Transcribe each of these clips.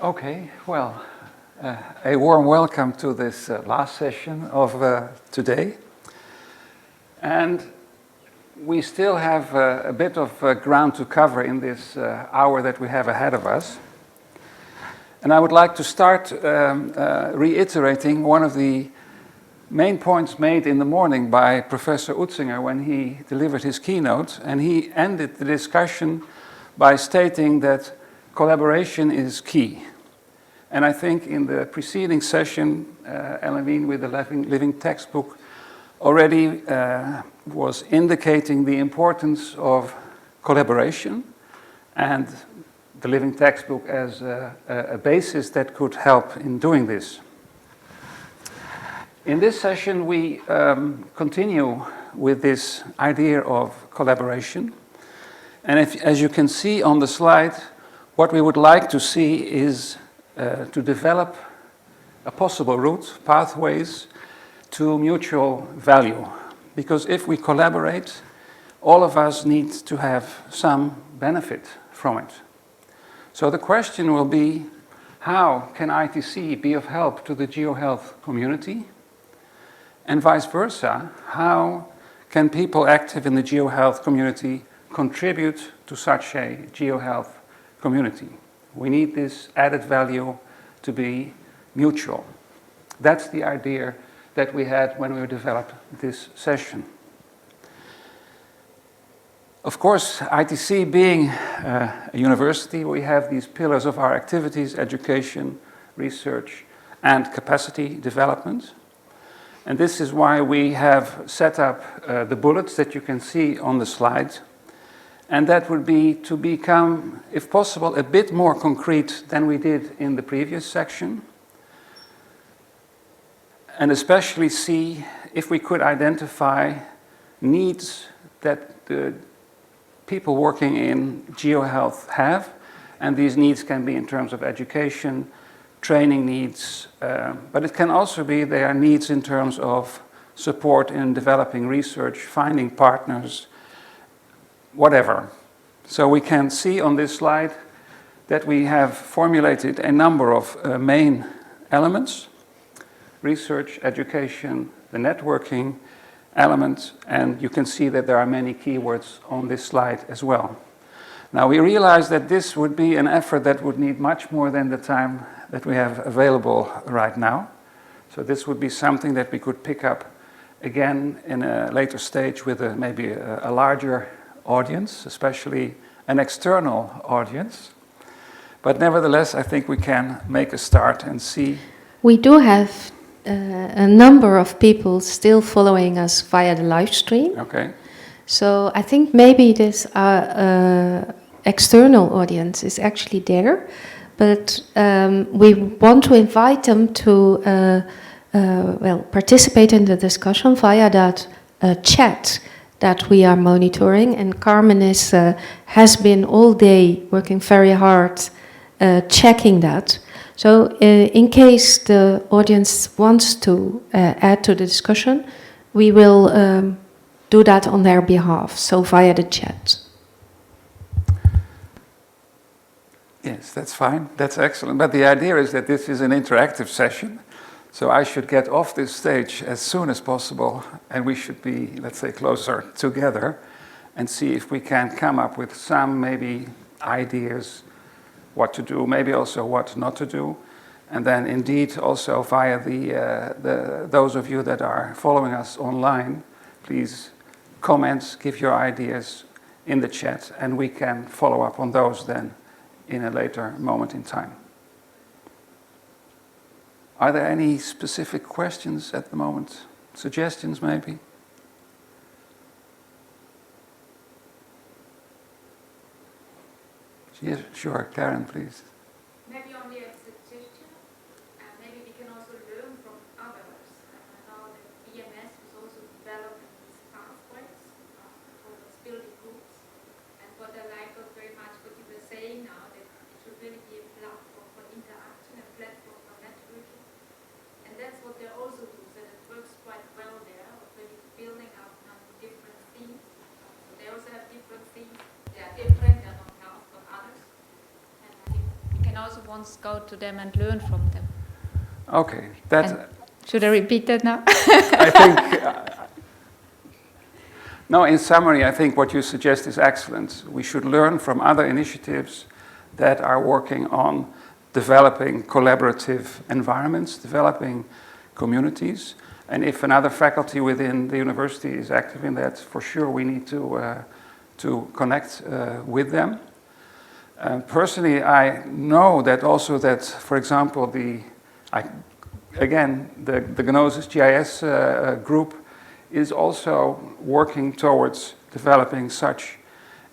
Okay, well, a warm welcome to this last session of today. And we still have a bit of ground to cover in this hour that we have ahead of us. And I would like to start reiterating one of the main points made in the morning by Professor Utzinger when he delivered his keynote. And he ended the discussion by stating that collaboration is key. And I think in the preceding session, Ellen Wien with the living textbook already was indicating the importance of collaboration and the living textbook as a basis that could help in doing this. In this session, we continue with this idea of collaboration. And as you can see on the slide, what we would like to see is to develop a possible route, pathways to mutual value. Because if we collaborate, all of us need to have some benefit from it. So the question will be, how can ITC be of help to the GeoHealth community? And vice versa, how can people active in the GeoHealth community contribute to such a GeoHealth community? We need this added value to be mutual. That's the idea that we had when we developed this session. Of course, ITC being a university, we have these pillars of our activities: education, research, and capacity development. And this is why we have set up the bullets that you can see on the slide. And that would be to become, if possible, a bit more concrete than we did in the previous section. And especially see if we could identify needs that the people working in GeoHealth have. And these needs can be in terms of education, training needs, but it can also be their needs in terms of support in developing research, finding partners, whatever. So we can see on this slide that we have formulated a number of main elements: research, education, the networking element, and you can see that there are many keywords on this slide as well. Now we realize that this would be an effort that would need much more than the time that we have available right now. So this would be something that we could pick up again in a later stage with maybe a larger audience, especially an external audience. But nevertheless, I think we can make a start and see. We do have a number of people still following us via the live stream. Okay. So I think maybe this external audience is actually there, but we want to invite them to participate in the discussion via that chat that we are monitoring. And Carmen has been all day working very hard checking that. So in case the audience wants to add to the discussion, we will do that on their behalf, so via the chat. Yes, that's fine. That's excellent. But the idea is that this is an interactive session. So I should get off this stage as soon as possible, and we should be, let's say, closer together and see if we can come up with some maybe ideas what to do, maybe also what not to do. And then indeed also via those of you that are following us online, please comment, give your ideas in the chat, and we can follow up on those then in a later moment in time. Are there any specific questions at the moment? Suggestions maybe? Yes, sure. Karen, please. Maybe only a suggestion. Maybe we can also learn from others. I know that BMS was also developing these pathways for those building groups. And what I like was very much what you were saying now, that it should really be a platform for interaction, a platform for networking. And that's what they also do, so it works quite well there, really building up different themes. So they also have different themes. They are different, they're not health, but others. And I think can also once go to them and learn from them. Okay, Should I repeat that now? I think, no, in summary, I think what you suggest is excellent. We should learn from other initiatives that are working on developing collaborative environments, developing communities. And if another faculty within the university is active in that, for sure we need to connect with them. Personally, I know that also that, for example, the Gnosis GIS group is also working towards developing such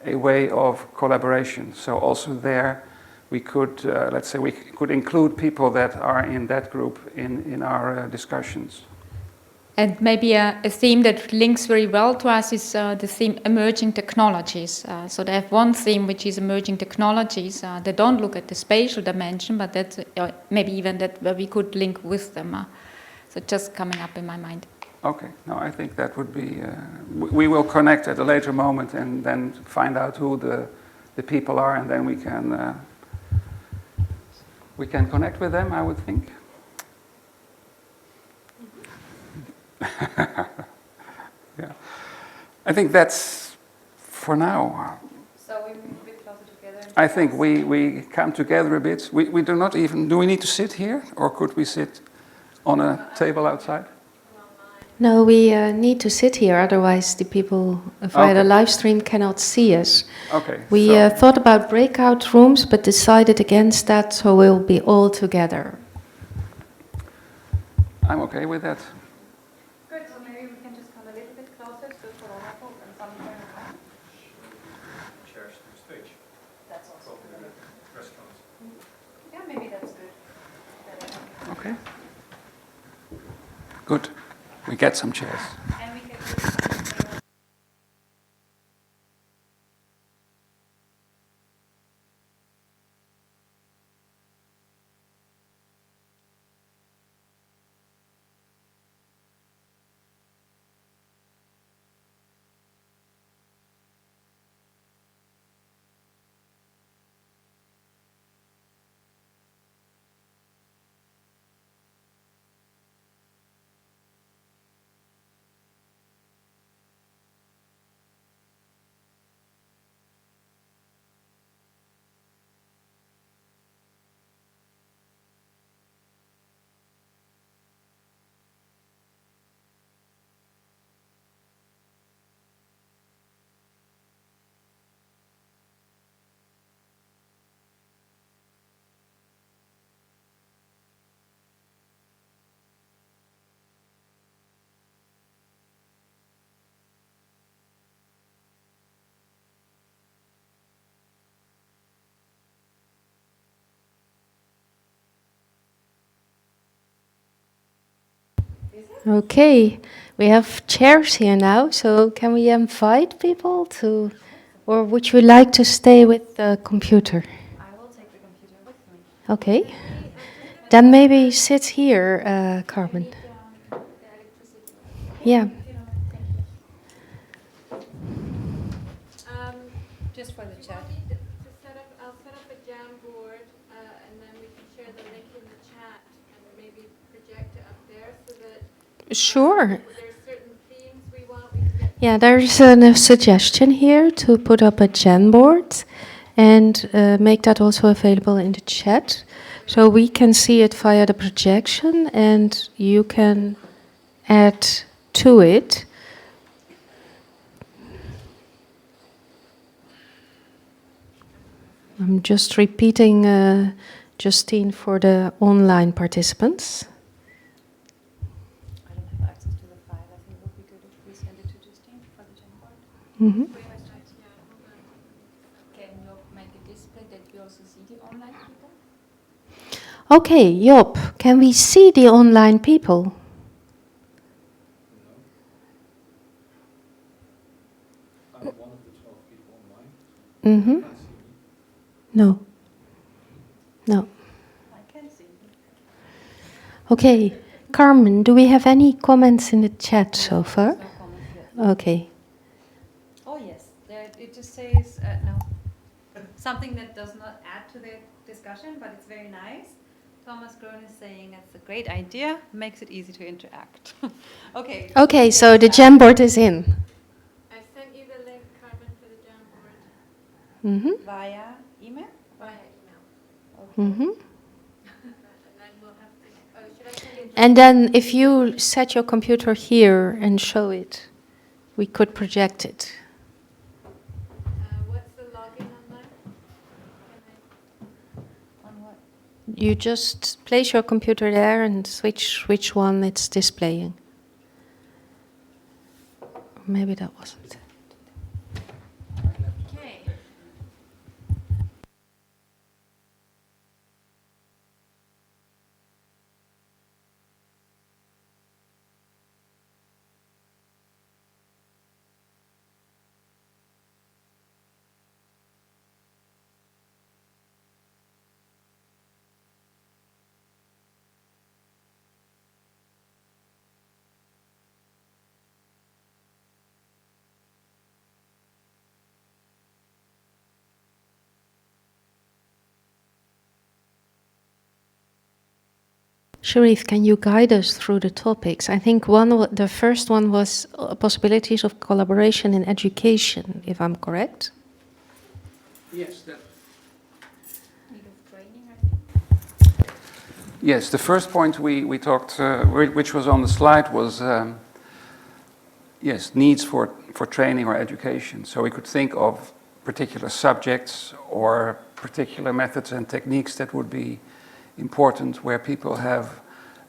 a way of collaboration. So also there we could, let's say, we could include people that are in that group in our discussions. And maybe a theme that links very well to us is the theme emerging technologies. So they have one theme which is emerging technologies. They don't look at the spatial dimension, but that's maybe even that where we could link with them. So just coming up in my mind. Okay, no, I think that would be, we will connect at a later moment and then find out who the people are, and then we can connect with them, I would think. Yeah, I think that's for now. So we move a bit closer together. I think we come together a bit. We do not even, do we need to sit here, or could we sit on a table outside? No, we need to sit here, otherwise the people via the live stream cannot see us. Okay. We thought about breakout rooms, but decided against that, so we'll be all together. I'm okay with that. Good, so maybe we can just come a little bit closer so for all of us and some turn around. Chairs on stage. That's also good. Restaurants. Yeah, maybe that's good. Okay. Good. We get some chairs. And we can Okay, we have chairs here now, so can we invite people to, or would you like to stay with the computer? I will take the computer with me. Okay, then maybe sit here, Carmen. Yeah. Just for the chat. I'll set up a Jamboard, and then we can share the link in the chat and maybe project it up there so that Sure. there's certain themes we want. We can get Yeah, there's a suggestion here to put up a Jamboard and make that also available in the chat. So we can see it via the projection and you can add to it. I'm just repeating, Justine, for the online participants. I don't have access to the file. I think it would be good if we send it to Justine for the Jamboard. Mhm. Can you make a display that we also see the online people? Okay, Job, can we see the online people? I'm one of the 12 people online. Mm-hmm. Can't see me. No. No. I can see. Okay, Carmen, do we have any comments in the chat so far? No comment yet. Okay. Oh yes, there, it just says no. something that does not add to the discussion, but it's very nice. Thomas Groen is saying it's a great idea, makes it easy to interact. Okay. Okay, so the Jamboard is in. I sent you the link, Carmen, for the Jamboard Mm-hmm. Via email? via email. Okay. Mm-hmm. And then we'll have to, oh, should I send you the And then if you set your computer here and show it, we could project it. what's the login on that? On what? You just place your computer there and switch which one it's displaying. Maybe that wasn't. Okay. Sharif, can you guide us through the topics? I think the first one was possibilities of collaboration in education, if I'm correct. Yes, Need of training, I think. yes. The first point we talked, which was on the slide, was yes, needs for training or education. So we could think of particular subjects or particular methods and techniques that would be important where people have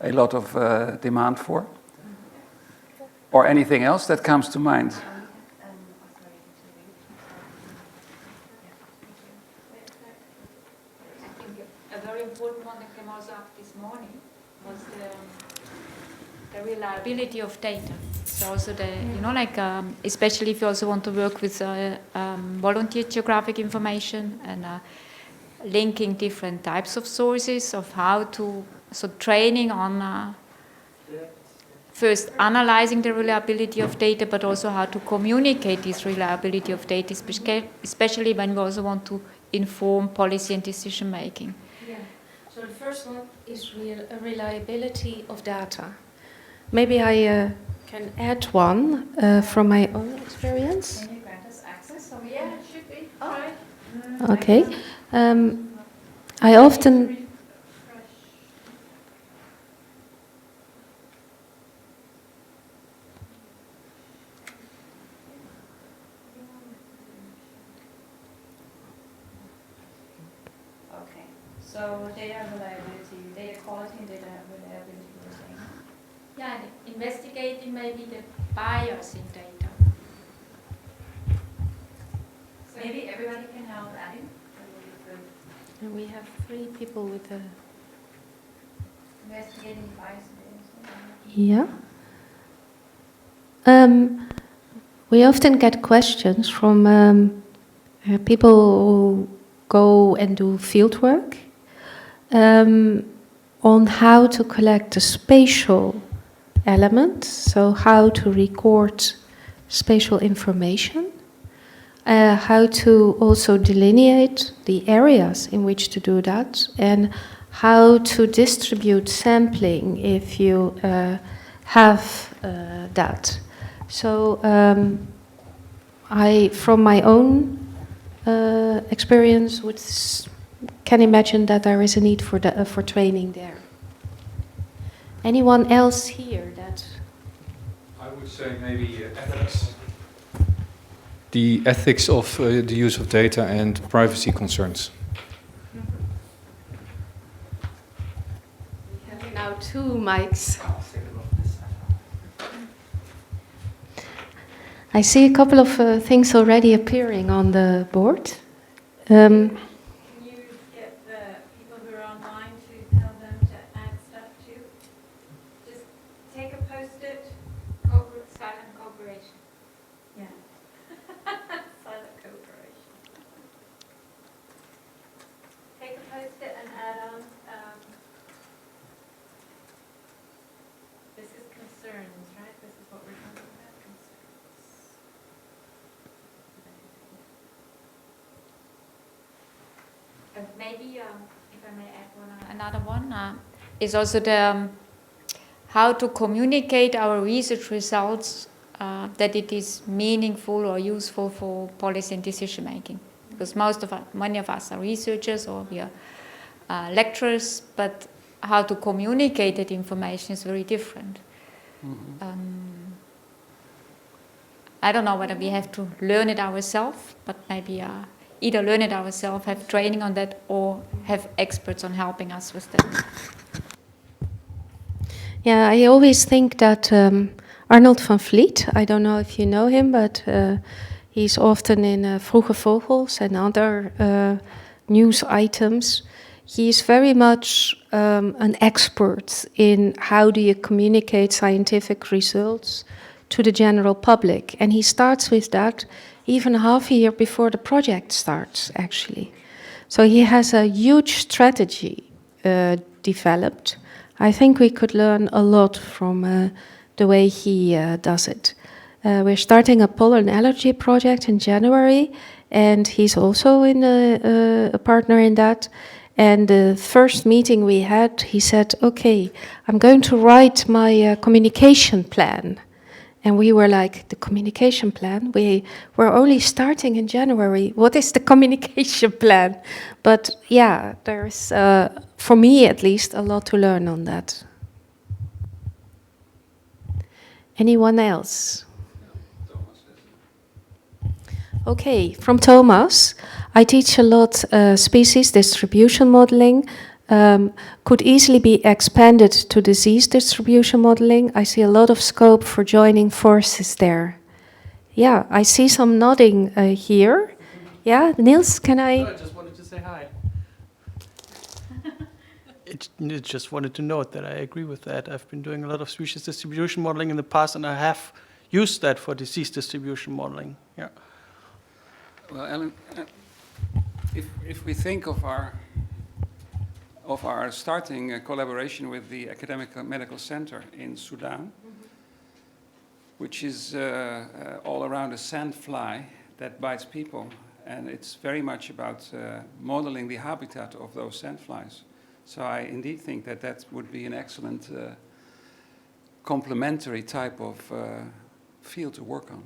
a lot of demand for, or anything else that comes to mind. I think a very important one that came also up this morning was the reliability of data. So also the, especially if you also want to work with volunteer geographic information and linking different types of sources of how to, so training on first analyzing the reliability of data, but also how to communicate this reliability of data, especially when we also want to inform policy and decision making. Yeah. So the first one is reliability of data. Maybe I can add one from my own experience. Can you grant us access? So Yeah, it should be. Oh. Right. Okay. I often. Okay. So data reliability, data quality and data reliability, you were saying? Yeah, and investigating maybe the bias in data. So maybe everybody can help adding. That would be good. And we have 3 people with a. Investigating bias in data. Yeah. We often get questions from people who go and do field work on how to collect the spatial element, so how to record spatial information, how to also delineate the areas in which to do that, and how to distribute sampling if you have that. So I, from my own experience, can imagine that there is a need for training there. Anyone else here that? I would say maybe ethics. The ethics of the use of data and privacy concerns. We have now 2 mics. I see a couple of things already appearing on the board. Can you get the people who are online to tell them to add stuff too? Just take a post-it, silent cooperation. Yeah. Silent cooperation. Take a post-it and add on, this is concerns, right? This is what we're talking about, concerns. maybe, if I may add another one, is also the how to communicate our research results that it is meaningful or useful for policy and decision making. Because many of us are researchers or we are lecturers, but how to communicate that information is very different. I don't know whether we have to learn it ourselves, but maybe either learn it ourselves, have training on that, or have experts on helping us with that. Yeah, I always think that Arnold van Vliet, I don't know if you know him, but he's often in Vroege Vogels and other news items. He is very much an expert in how do you communicate scientific results to the general public. And he starts with that even half a year before the project starts, actually. So he has a huge strategy developed. I think we could learn a lot from the way he does it. We're starting a pollen allergy project in January, and he's also a partner in that. And the first meeting we had, he said, okay, I'm going to write my communication plan. And we were like, the communication plan? We're only starting in January. What is the communication plan? But yeah, there's, for me at least, a lot to learn on that. Anyone else? Okay, from Thomas. I teach a lot species distribution modeling. Could easily be expanded to disease distribution modeling. I see a lot of scope for joining forces there. Yeah, I see some nodding here. Yeah, Niels, can I? No, I just wanted to say hi. I just wanted to note that I agree with that. I've been doing a lot of species distribution modeling in the past, and I have used that for disease distribution modeling. Yeah. Well, Ellen, if we think of our starting a collaboration with the Academic Medical Center in Sudan, which is all around a sandfly that bites people, and it's very much about modeling the habitat of those sandflies. So I indeed think that that would be an excellent complementary type of field to work on.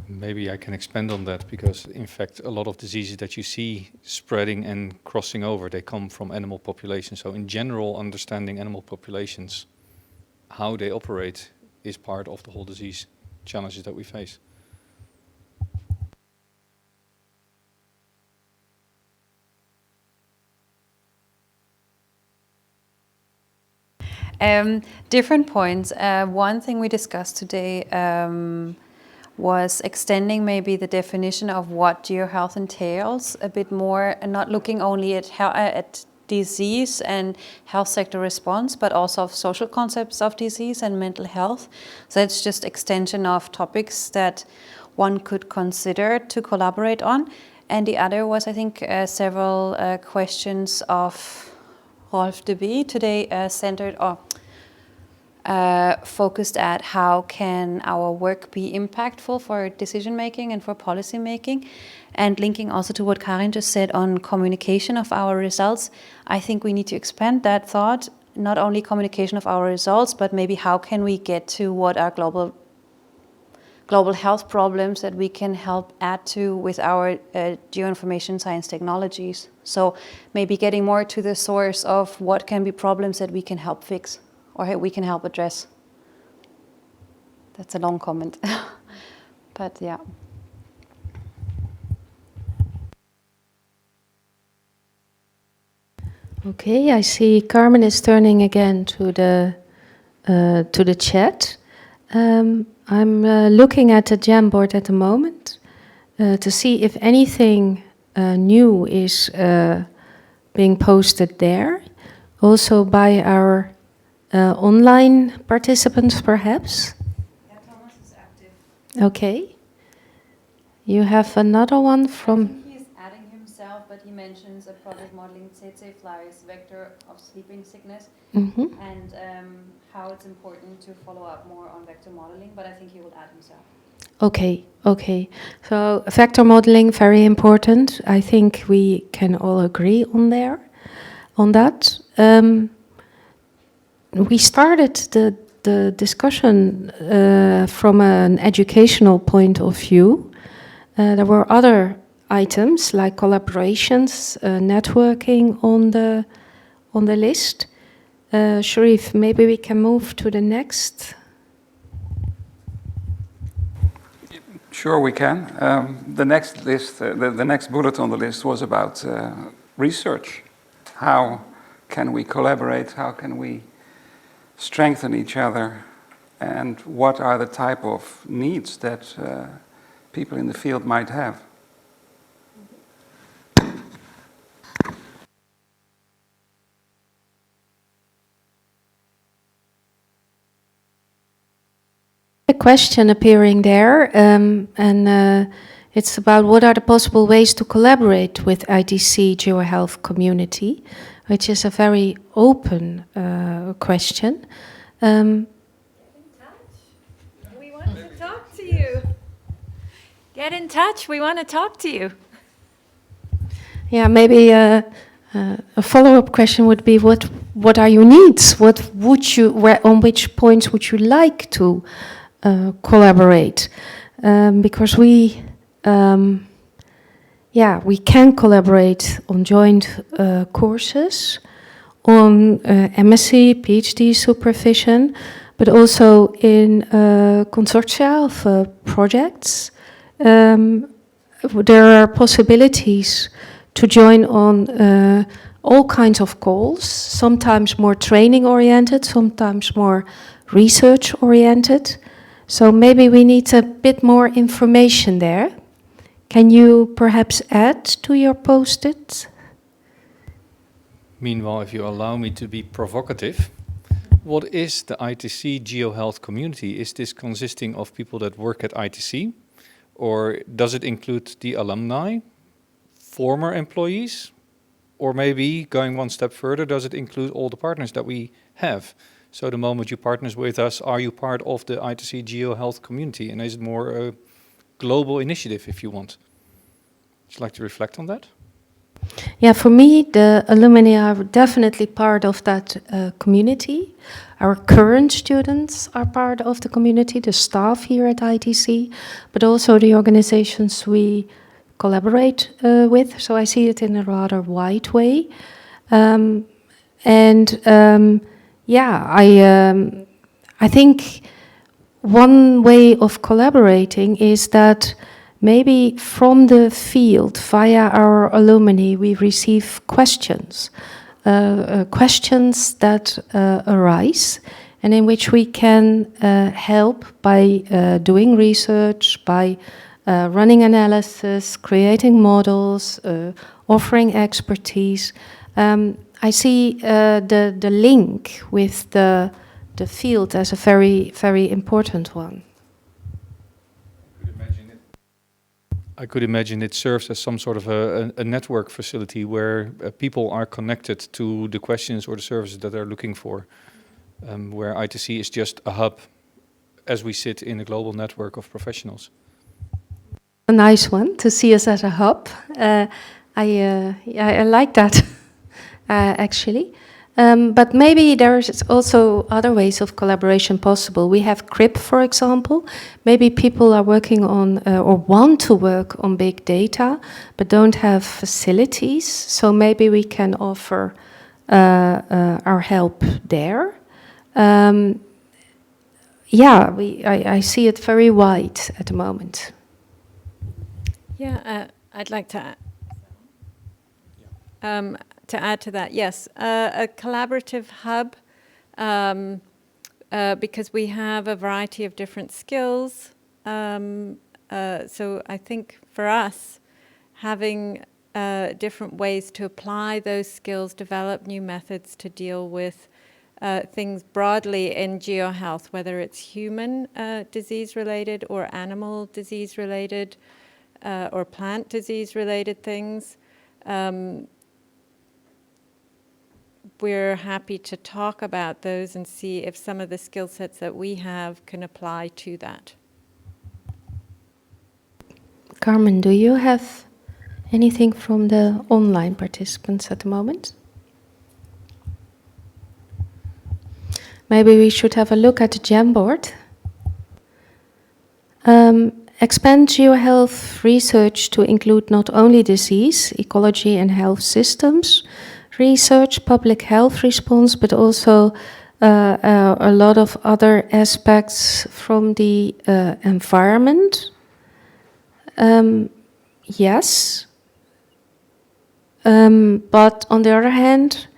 Maybe I can expand on that, because in fact a lot of diseases that you see spreading and crossing over, they come from animal populations. So in general, understanding animal populations, how they operate, is part of the whole disease challenges that we face. Different points. One thing we discussed today was extending maybe the definition of what GeoHealth entails a bit more, and not looking only at disease and health sector response, but also of social concepts of disease and mental health. So it's just extension of topics that one could consider to collaborate on. And the other was, I think, several questions of Rolf de Bie today centered or focused at how can our work be impactful for decision making and for policy making, and linking also to what Karin just said on communication of our results. I think we need to expand that thought, not only communication of our results, but maybe how can we get to what are global health problems that we can help add to with our geoinformation science technologies. So maybe getting more to the source of what can be problems that we can help fix or we can help address. That's a long comment, but yeah. Okay, I see Carmen is turning again to the chat. I'm looking at the Jamboard at the moment to see if anything new is being posted there, also by our online participants, perhaps. Yeah, Thomas is active. Okay. You have another one from. I think he's adding himself, but he mentions a project modeling tsetse flies, vector of sleeping sickness, and how it's important to follow up more on vector modeling, but I think he will add himself. Okay, okay. So vector modeling, very important. I think we can all agree on that. We started the discussion from an educational point of view. There were other items like collaborations, networking on the list. Sharif, maybe we can move to the next. Sure, we can. The next list, the next bullet on the list was about research. How can we collaborate? How can we strengthen each other? And what are the type of needs that people in the field might have? A question appearing there, and it's about what are the possible ways to collaborate with ITC GeoHealth community, which is a very open question. We want to talk to you. Get in touch. We want to talk to you. Yeah, maybe a follow-up question would be what are your needs? What would you on which points would you like to collaborate? Because we can collaborate on joint courses, on MSc, PhD supervision, but also in consortia of projects. There are possibilities to join on all kinds of calls, sometimes more training oriented, sometimes more research oriented. So maybe we need a bit more information there. Can you perhaps add to your post-it? Meanwhile, if you allow me to be provocative, what is the ITC GeoHealth community? Is this consisting of people that work at ITC? Or does it include the alumni, former employees? Or maybe, going one step further, does it include all the partners that we have? So the moment you partner with us, are you part of the ITC GeoHealth community? And is it more a global initiative, if you want? Would you like to reflect on that? Yeah, for me, the alumni are definitely part of that community. Our current students are part of the community, the staff here at ITC, but also the organizations we collaborate with. So I see it in a rather wide way. I think one way of collaborating is that maybe from the field, via our alumni, we receive questions, questions that arise, and in which we can help by doing research, by running analysis, creating models, offering expertise. I see the link with the field as a very, very important one. I could imagine it serves as some sort of a network facility where people are connected to the questions or the services that they're looking for, where ITC is just a hub as we sit in a global network of professionals. A nice one to see us as a hub. I like that, actually. But maybe there's also other ways of collaboration possible. We have CRIP, for example. Maybe people are working on or want to work on big data, but don't have facilities. So maybe we can offer our help there. I see it very wide at the moment. Yeah, I'd like to add to that. Yes, a collaborative hub, because we have a variety of different skills. So I think for us, having different ways to apply those skills, develop new methods to deal with things broadly in GeoHealth, whether it's human disease-related or animal disease-related or plant disease-related things. We're happy to talk about those and see if some of the skill sets that we have can apply to that. Carmen, do you have anything from the online participants at the moment? Maybe we should have a look at the Jamboard. Expand GeoHealth research to include not only disease, ecology and health systems research, public health response, but also a lot of other aspects from the environment. Yes. But on the other hand,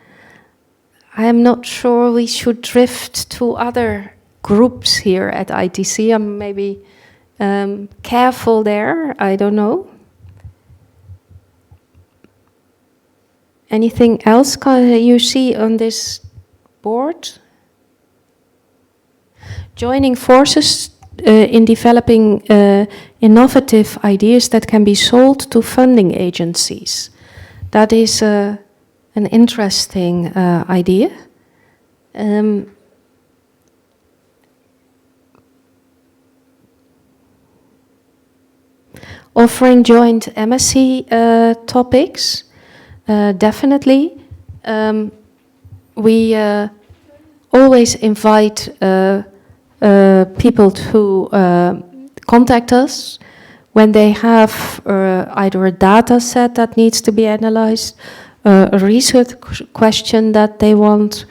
I am not sure we should drift to other groups here at ITC. I'm maybe careful there, I don't know. Anything else you see on this board? Joining forces in developing innovative ideas that can be sold to funding agencies. That is an interesting idea. Offering joint MSc topics, definitely. We always invite people to contact us when they have either a data set that needs to be analyzed, a research question that they want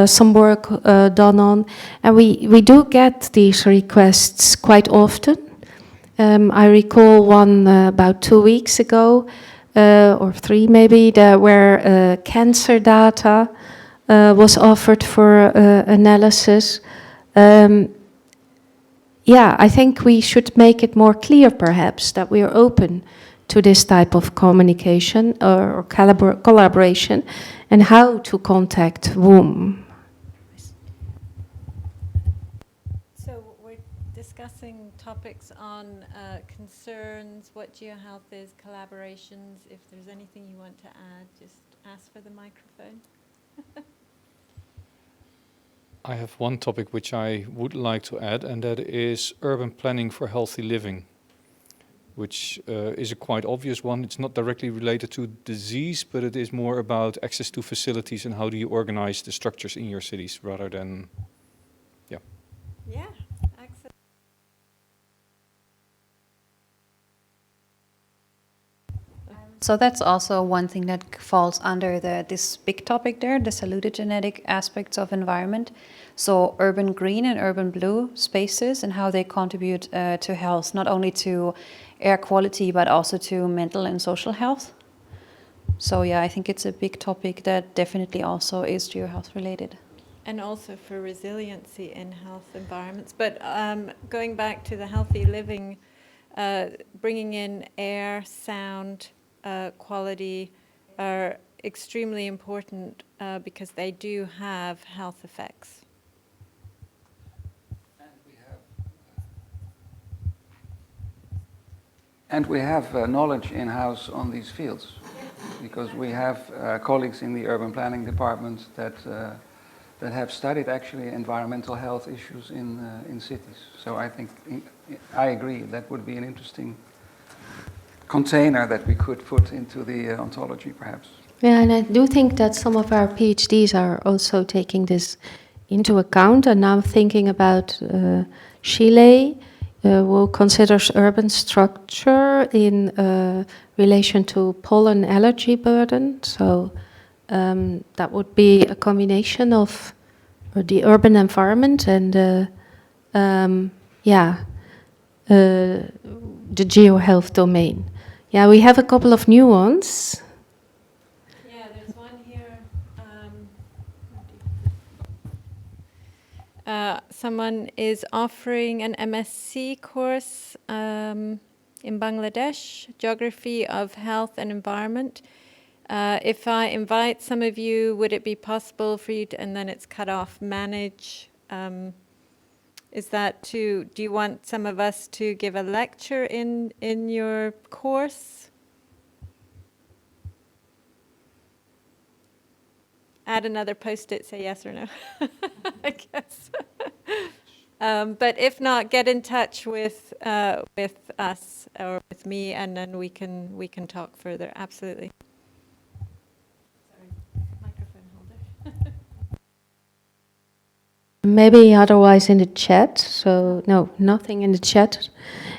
some work done on. And we do get these requests quite often. I recall one about 2 weeks ago, or 3 maybe, where cancer data was offered for analysis. Yeah, I think we should make it more clear, perhaps, that we are open to this type of communication or collaboration, and how to contact whom. So we're discussing topics on concerns, what GeoHealth is, collaborations. If there's anything you want to add, just ask for the microphone. I have one topic which I would like to add, and that is urban planning for healthy living, which is a quite obvious one. It's not directly related to disease, but it is more about access to facilities and how do you organize the structures in your cities rather than, yeah. Yeah, excellent. So that's also one thing that falls under this big topic there, the salutogenetic aspects of environment. So urban green and urban blue spaces and how they contribute to health, not only to air quality, but also to mental and social health. So yeah, I think it's a big topic that definitely also is GeoHealth related. And also for resiliency in health environments. But going back to the healthy living, bringing in air, sound, quality are extremely important because they do have health effects. And we have knowledge in-house on these fields, because we have colleagues in the urban planning department that have studied actually environmental health issues in cities. So I think, I agree, that would be an interesting container that we could put into the ontology, perhaps. Yeah, and I do think that some of our PhDs are also taking this into account, and now thinking about Chile, will considers urban structure in relation to pollen allergy burden. So that would be a combination of the urban environment and the GeoHealth domain. Yeah, we have a couple of new ones. Yeah, there's one here. Someone is offering an MSc course in Bangladesh, Geography of Health and Environment. If I invite some of you, would it be possible for you to, and then it's cut off, manage? Is that do you want some of us to give a lecture in your course? Add another post-it, say yes or no, I guess. But if not, get in touch with us or with me, and then we can talk further. Absolutely. Sorry, microphone holder. Maybe otherwise in the chat. So no, nothing in the chat.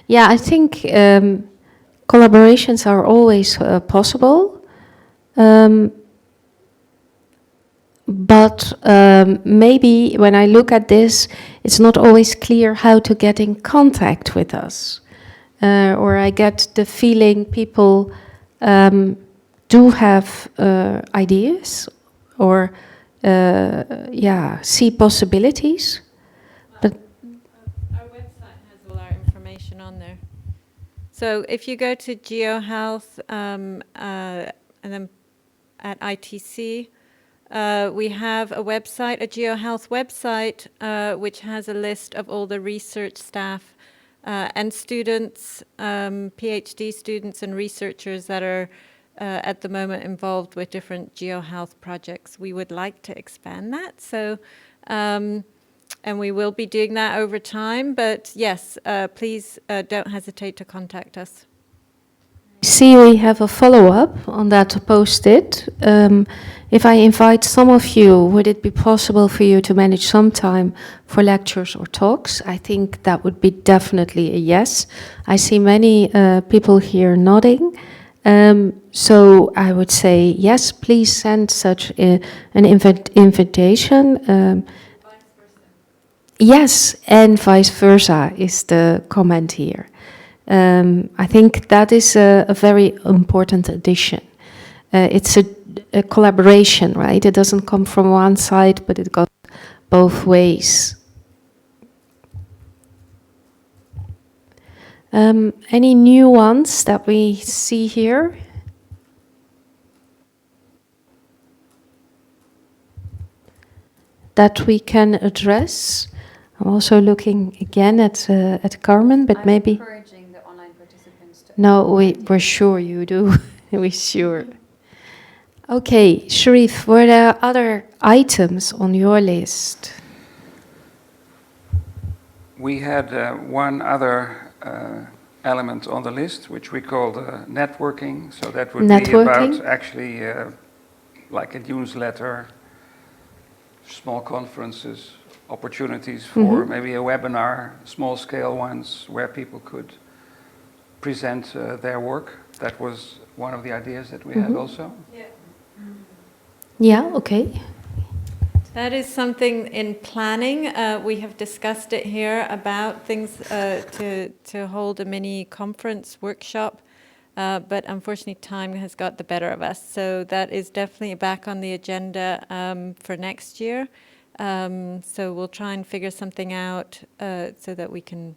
Yeah, I think collaborations are always possible. But maybe when I look at this, it's not always clear how to get in contact with us. Or I get the feeling people do have ideas or see possibilities. But our website has all our information on there. So if you go to GeoHealth and then at ITC, we have a website, a GeoHealth website, which has a list of all the research staff and students, PhD students and researchers that are at the moment involved with different GeoHealth projects. We would like to expand that, so and we will be doing that over time. But yes, please don't hesitate to contact us. see we have a follow-up on that post-it. If I invite some of you, would it be possible for you to manage some time for lectures or talks? I think that would be definitely a yes. I see many people here nodding. So I would say yes, please send such an invitation. Yes, and vice versa is the comment here. I think that is a very important addition. It's a collaboration, right? It doesn't come from one side, but it goes both ways. Any new ones that we see here? That we can address? I'm also looking again at Carmen, but maybe... encouraging the online participants to... No, we're sure you do. We're sure. Okay, Sharif, were there other items on your list? We had one other element on the list, which we called networking. So that would be about actually like a newsletter, small conferences, opportunities for maybe a webinar, small-scale ones, where people could present their work. That was one of the ideas that we had also. Yeah. Yeah, okay. That is something in planning. We have discussed it here about things to hold a mini conference workshop, but unfortunately time has got the better of us. So that is definitely back on the agenda for next year. So we'll try and figure something out so that we can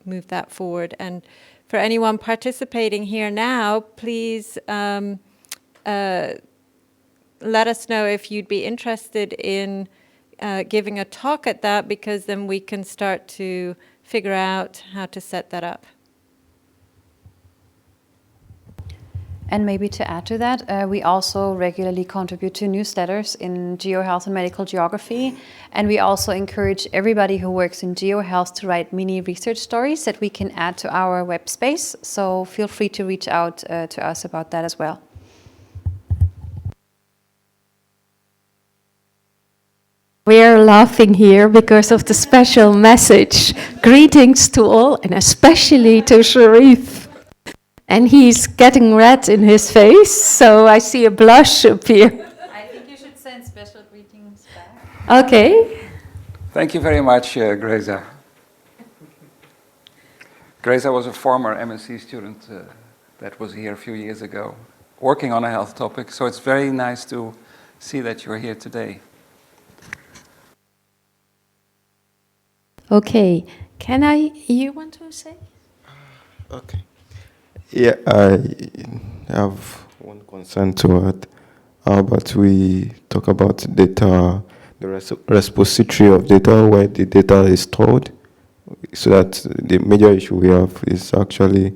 move that forward. And for anyone participating here now, please let us know if you'd be interested in giving a talk at that, because then we can start to figure out how to set that up. And maybe to add to that, we also regularly contribute to newsletters in GeoHealth and medical geography. And we also encourage everybody who works in GeoHealth to write mini research stories that we can add to our web space. So feel free to reach out to us about that as well. We're laughing here because of the special message. Greetings to all, and especially to Sharif. And he's getting red in his face, so I see a blush appear. I think you should send special greetings back. Okay. Thank you very much, Greza. Greza was a former MSc student that was here a few years ago, working on a health topic, so it's very nice to see that you're here today. Okay, you want to say? Okay. Yeah, I have one concern to add. But we talk about data, the repository of data, where the data is stored. So that the major issue we have is actually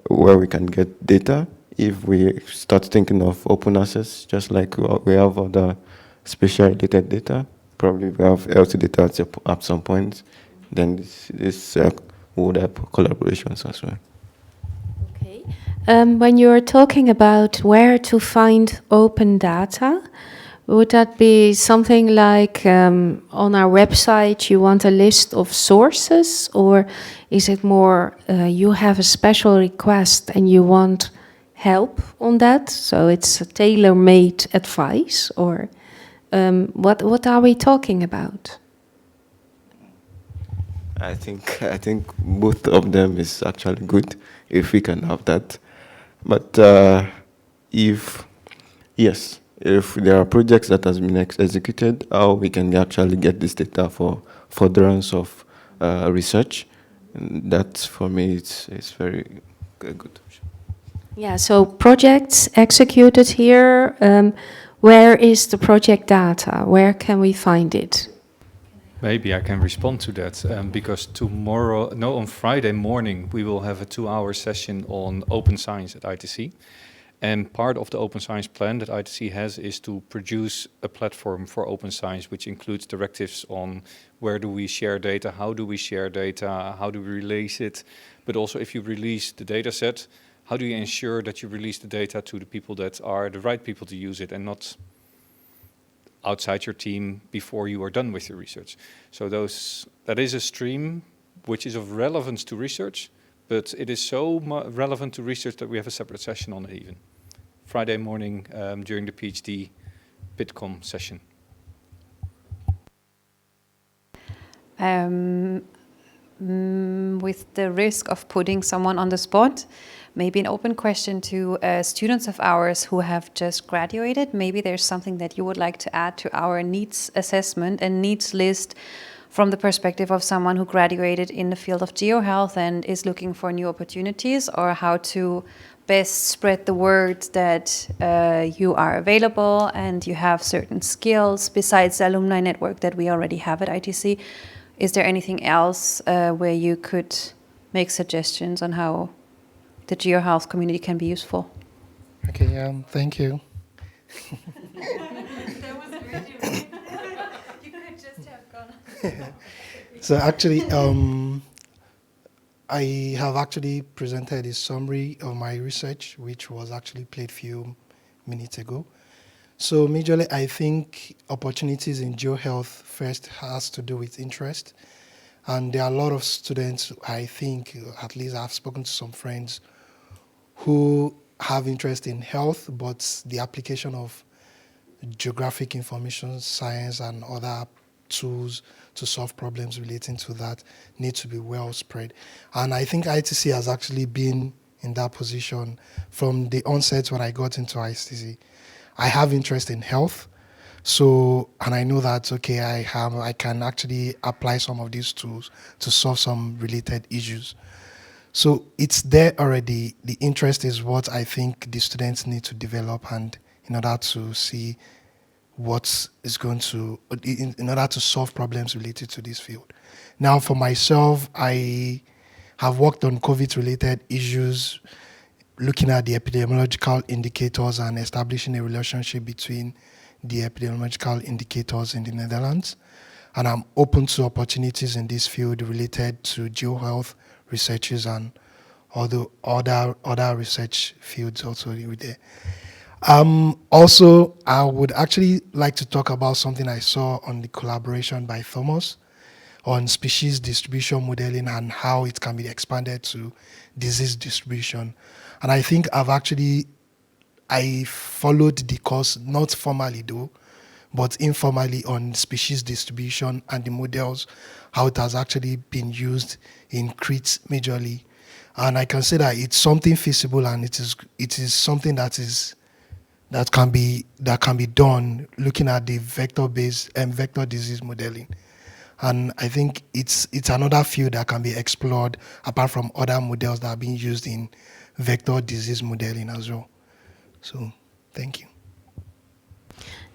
where we can get data. If we start thinking of open access, just like we have other special data, probably we have health data at some point, then this would help collaborations as well. Okay. When you're talking about where to find open data, would that be something like on our website you want a list of sources, or is it more you have a special request and you want help on that? So it's a tailor-made advice, or what are we talking about? I think both of them is actually good if we can have that. But if there are projects that has been executed, how we can actually get this data for furtherance of research, and that for me it's very good. Yeah, so projects executed here, where is the project data? Where can we find it? Maybe I can respond to that because on Friday morning, we will have a 2-hour session on open science at ITC. And part of the open science plan that ITC has is to produce a platform for open science, which includes directives on where do we share data, how do we share data, how do we release it, but also if you release the data set, how do you ensure that you release the data to the people that are the right people to use it and not outside your team before you are done with your research. So that is a stream which is of relevance to research, but it is so relevant to research that we have a separate session on it even. Friday morning during the PhD Bitcom session. With the risk of putting someone on the spot, maybe an open question to students of ours who have just graduated. Maybe there's something that you would like to add to our needs assessment and needs list from the perspective of someone who graduated in the field of GeoHealth and is looking for new opportunities, or how to best spread the word that you are available and you have certain skills besides the alumni network that we already have at ITC. Is there anything else where you could make suggestions on how the GeoHealth community can be useful? Okay, thank you. That was great. You could just have gone. So actually, I have actually presented a summary of my research, which was actually played a few minutes ago. So majorly, I think opportunities in GeoHealth first has to do with interest. And there are a lot of students, I think, at least I've spoken to some friends who have interest in health, but the application of geographic information science and other tools to solve problems relating to that need to be well spread. And I think ITC has actually been in that position from the onset when I got into ITC. I have interest in health, so, and I know that, okay, I can actually apply some of these tools to solve some related issues. So it's there already. The interest is what I think the students need to develop, and in order to see what is going to, in order to solve problems related to this field. Now, for myself, I have worked on COVID-related issues, looking at the epidemiological indicators and establishing a relationship between the epidemiological indicators in the Netherlands. And I'm open to opportunities in this field related to GeoHealth researches and other research fields also with there. Also, I would actually like to talk about something I saw on the collaboration by Thomas on species distribution modeling and how it can be expanded to disease distribution. And I think I followed the course, not formally though, but informally on species distribution and the models, how it has actually been used in Crete majorly. And I can say that it's something feasible, and it is something that can be done looking at the vector-based and vector disease modeling. And I think it's another field that can be explored apart from other models that are being used in vector disease modeling as well. So, thank you.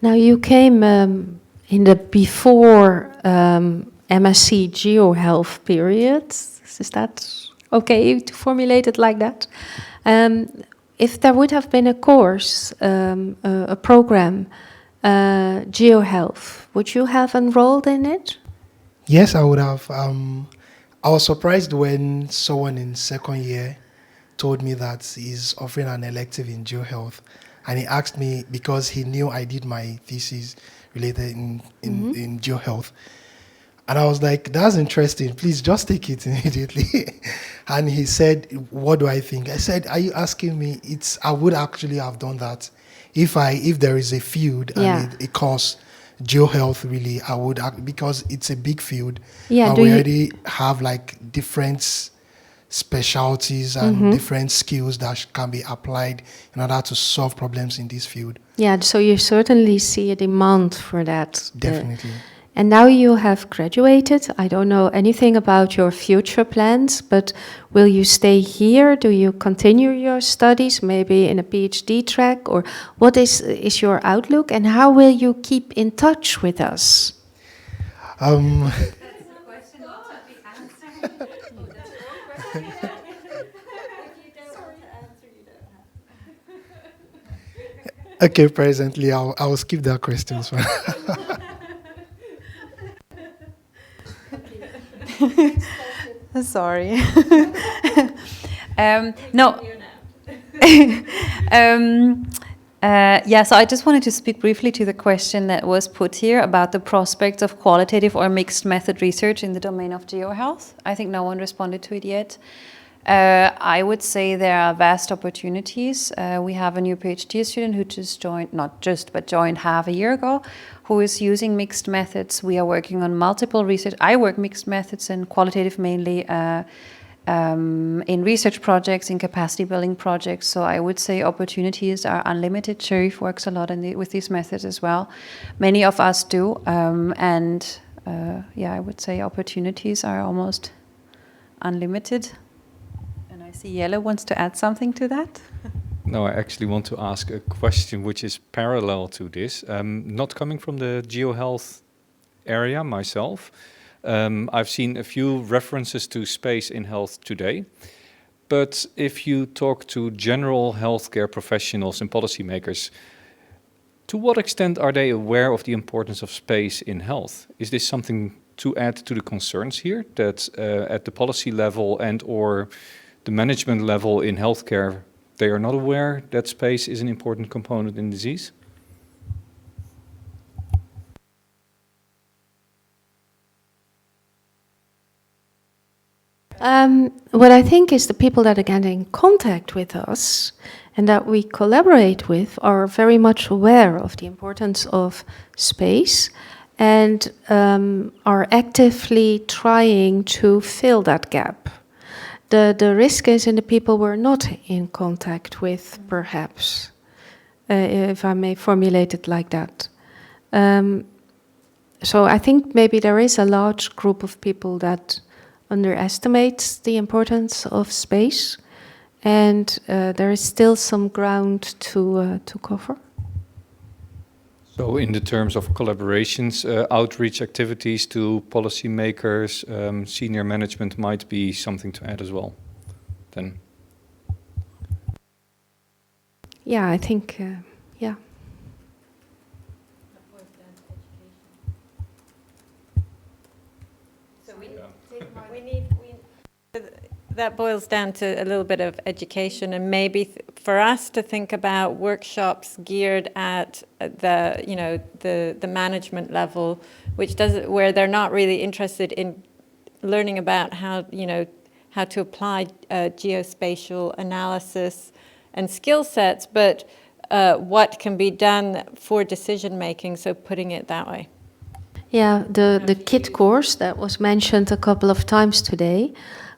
Now you came in the before MSc GeoHealth period. Is that okay to formulate it like that? If there would have been a course, a program GeoHealth. Would you have enrolled in it? Yes, I would have. I was surprised when someone in second year told me that he's offering an elective in GeoHealth, and he asked me because he knew I did my thesis related in GeoHealth. And I was like, that's interesting. Please just take it immediately. And he said, what do I think? I said, are you asking me? I would actually have done that if there is a field and it costs GeoHealth really, I would, because it's a big field. Yeah, and we already have like different specialties and different skills that can be applied in order to solve problems in this field. Yeah, so you certainly see a demand for that. Definitely. And now you have graduated. I don't know anything about your future plans, but will you stay here? Do you continue your studies, maybe in a PhD track? Or what is your outlook, and how will you keep in touch with us? Okay, presently, I'll skip that question. Sorry. No. So I just wanted to speak briefly to the question that was put here about the prospects of qualitative or mixed method research in the domain of GeoHealth. I think no one responded to it yet. I would say there are vast opportunities. We have a new PhD student who just joined, joined half a year ago, who is using mixed methods. We are working on multiple research. I work mixed methods and qualitative mainly in research projects, in capacity building projects. So I would say opportunities are unlimited. Sharif works a lot with these methods as well. Many of us do. I would say opportunities are almost unlimited. I see Jelle wants to add something to that. No, I actually want to ask a question which is parallel to this. Not coming from the GeoHealth area myself, I've seen a few references to space in health today. But if you talk to general healthcare professionals and policymakers, to what extent are they aware of the importance of space in health? Is this something to add to the concerns here, that at the policy level and or the management level in healthcare, they are not aware that space is an important component in disease? What I think is the people that are getting in contact with us and that we collaborate with are very much aware of the importance of space and are actively trying to fill that gap. The risk is in the people we're not in contact with, perhaps, if I may formulate it like that. So I think maybe there is a large group of people that underestimates the importance of space, and there is still some ground to cover. So in the terms of collaborations, outreach activities to policymakers, senior management might be something to add as well, then? Yeah, I think, yeah. That boils down to a little bit of education, and maybe for us to think about workshops geared at the management level, where they're not really interested in learning about how to apply geospatial analysis and skill sets, but what can be done for decision making. So putting it that way. Yeah, the KIT course that was mentioned a couple of times today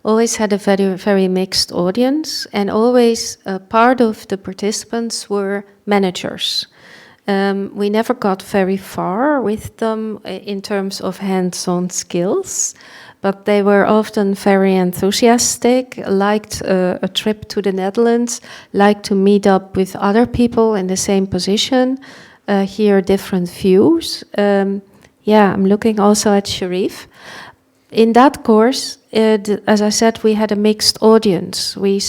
always had a very, very mixed audience, and always part of the participants were managers. We never got very far with them in terms of hands-on skills, but they were often very enthusiastic, liked a trip to the Netherlands, liked to meet up with other people in the same position, hear different views. I'm looking also at Sharif. In that course, as I said, we had a mixed audience. We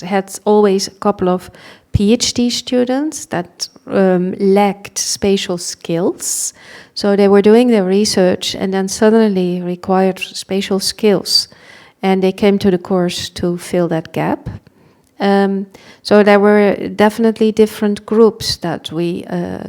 had always a couple of PhD students that lacked spatial skills. So they were doing their research and then suddenly required spatial skills. And they came to the course to fill that gap. So there were definitely different groups that we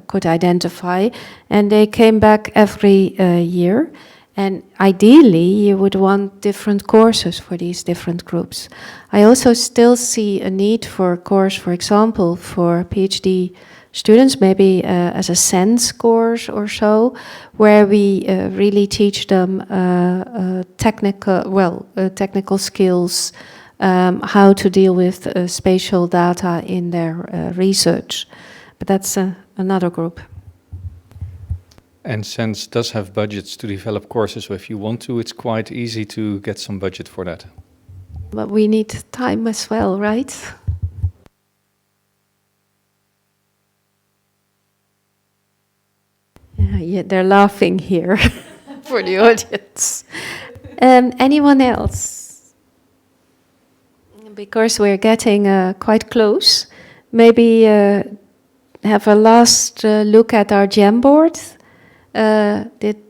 could identify, and they came back every year. And ideally, you would want different courses for these different groups. I also still see a need for a course, for example, for PhD students, maybe as a sense course or so, where we really teach them technical skills, how to deal with spatial data in their research. But that's another group. And Sense does have budgets to develop courses, so if you want to, it's quite easy to get some budget for that. But we need time as well, right? Yeah, they're laughing here for the audience. Anyone else? Because we're getting quite close, maybe have a last look at our Jamboard.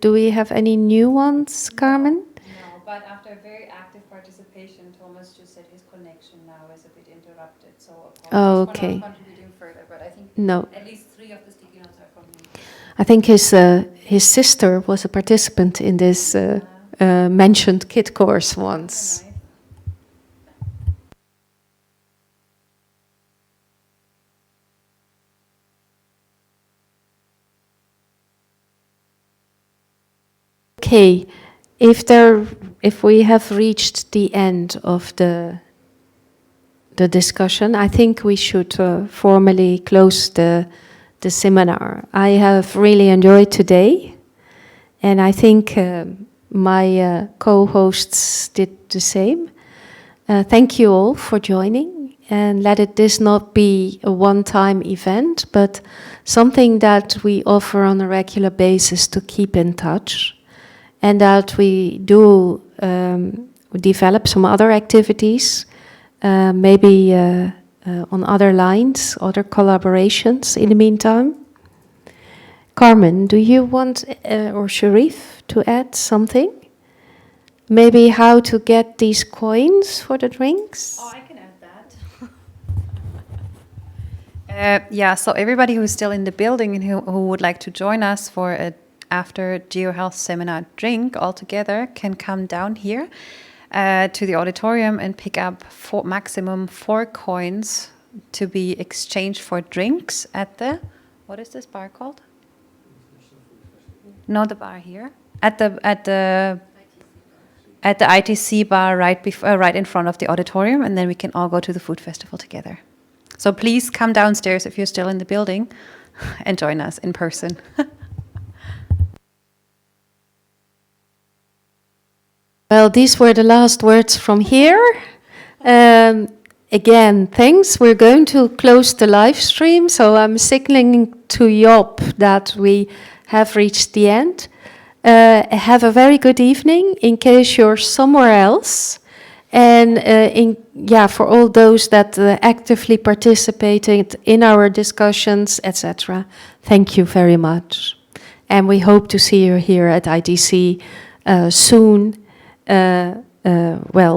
Do we have any new ones, Carmen? No, but after a very active participation, Thomas just said his connection now is a bit interrupted. So apologies for not contributing further, but I think No. at least 3 of the sticky notes are from him. I think his sister was a participant in this mentioned KIT course once. Okay, if we have reached the end of the discussion, I think we should formally close the seminar. I have really enjoyed today, and I think my co-hosts did the same. Thank you all for joining, and let this not be a one-time event, but something that we offer on a regular basis to keep in touch. And that we do develop some other activities, maybe on other lines, other collaborations in the meantime. Carmen, do you want, or Sharif, to add something? Maybe how to get these coins for the drinks? Oh, I can add that. Yeah, so everybody who's still in the building and who would like to join us for a after GeoHealth seminar drink altogether can come down here to the auditorium and pick up maximum 4 coins to be exchanged for drinks at the, what is this bar called? Not the bar here. At the ITC bar right in front of the auditorium, and then we can all go to the food festival together. So please come downstairs if you're still in the building and join us in person. Well, these were the last words from here. Again, thanks. We're going to close the live stream, so I'm signaling to Job that we have reached the end. Have a very good evening in case you're somewhere else. And for all those that actively participated in our discussions, etc., thank you very much. And we hope to see you here at ITC soon.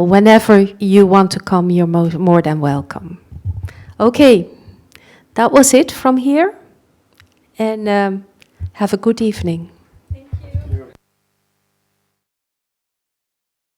Whenever you want to come, you're more than welcome. Okay, that was it from here, and have a good evening.